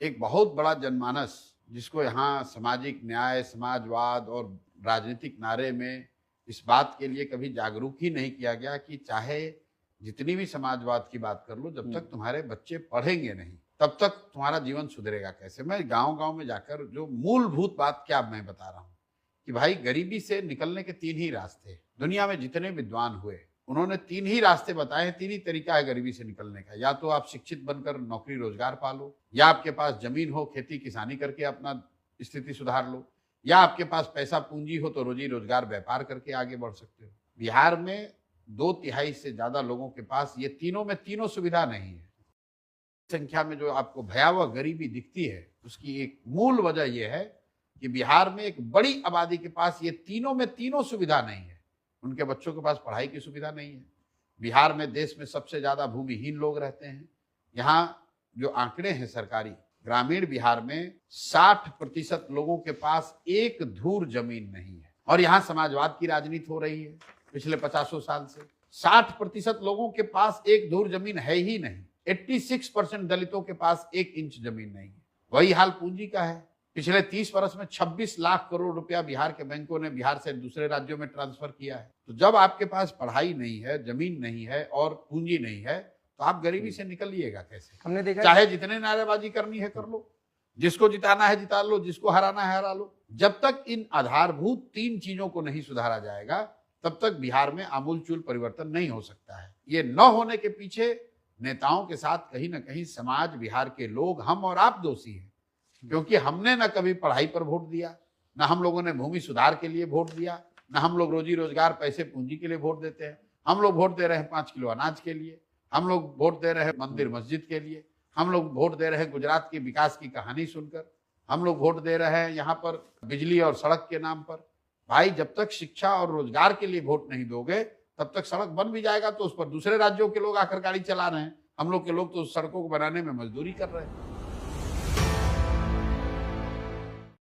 एक बहुत बड़ा जनमानस जिसको यहाँ सामाजिक न्याय, समाजवाद और राजनीतिक नारे में इस बात के लिए कभी जागरूक ही नहीं किया गया कि चाहे जितनी भी समाजवाद की बात कर लो, जब तक तुम्हारे बच्चे पढ़ेंगे नहीं, तब तक तुम्हारा जीवन सुधरेगा कैसे। मैं गांव-गांव में जाकर जो मूलभूत बात क्या मैं बता रहा हूँ कि भाई गरीबी से निकलने के 3 ही रास्ते हैं। दुनिया में जितने विद्वान हुए उन्होंने 3 ही रास्ते बताए हैं, 3 ही तरीका है गरीबी से निकलने का। या तो आप शिक्षित बनकर नौकरी रोजगार पालो, या आपके पास जमीन हो, खेती किसानी करके अपना स्थिति सुधार लो, या आपके पास पैसा पूंजी हो तो रोजी रोजगार व्यापार करके आगे बढ़ सकते हो। बिहार में 2/3 से ज्यादा लोगों के पास ये तीनों में तीनों सुविधा नहीं है। संख्या में जो आपको भयावह गरीबी दिखती है, उसकी एक मूल वजह यह है कि बिहार में एक बड़ी आबादी के पास ये तीनों में तीनों सुविधा नहीं है। उनके बच्चों के पास पढ़ाई की सुविधा नहीं है। बिहार में देश में सबसे ज्यादा भूमिहीन लोग रहते हैं। यहाँ जो आंकड़े हैं सरकारी, ग्रामीण बिहार में 60% लोगों के पास एक धूर जमीन नहीं है। और यहाँ समाजवाद की राजनीति हो रही है पिछले 50 साल से। 60% लोगों के पास एक धूर जमीन है ही नहीं। 86% दलितों के पास 1 इंच जमीन नहीं है। वही हाल पूंजी का है। पिछले 30 वर्ष में 26 लाख करोड़ रुपया बिहार के बैंकों ने बिहार से दूसरे राज्यों में ट्रांसफर किया है। तो जब आपके पास पढ़ाई नहीं है, जमीन नहीं है और पूंजी नहीं है, तो आप गरीबी से निकलिएगा कैसे। हमने देखा चाहे जितने नारेबाजी करनी है कर लो, जिसको जिताना है जिता लो, जिसको हराना है हरा लो। जब तक इन आधारभूत 3 चीजों को नहीं सुधारा जाएगा, तब तक बिहार में आमूलचूल परिवर्तन नहीं हो सकता है। ये न होने के पीछे नेताओं के साथ कहीं ना कहीं समाज, बिहार के लोग, हम और आप दोषी हैं। क्योंकि हमने न कभी पढ़ाई पर वोट दिया, न हम लोगों ने भूमि सुधार के लिए वोट दिया, न हम लोग रोजी रोजगार, पैसे, पूंजी के लिए वोट देते हैं। हम लोग वोट दे रहे हैं 5 किलो अनाज के लिए, हम लोग वोट दे रहे हैं मंदिर मस्जिद के लिए, हम लोग वोट दे रहे हैं गुजरात के विकास की कहानी सुनकर, हम लोग वोट दे रहे हैं यहाँ पर बिजली और सड़क के नाम पर। भाई जब तक शिक्षा और रोजगार के लिए वोट नहीं दोगे, तब तक सड़क बन भी जाएगा तो उस पर दूसरे राज्यों के लोग आकर गाड़ी चला रहे हैं। हम लोग के लोग तो उस सड़कों को बनाने में मजदूरी कर रहे हैं।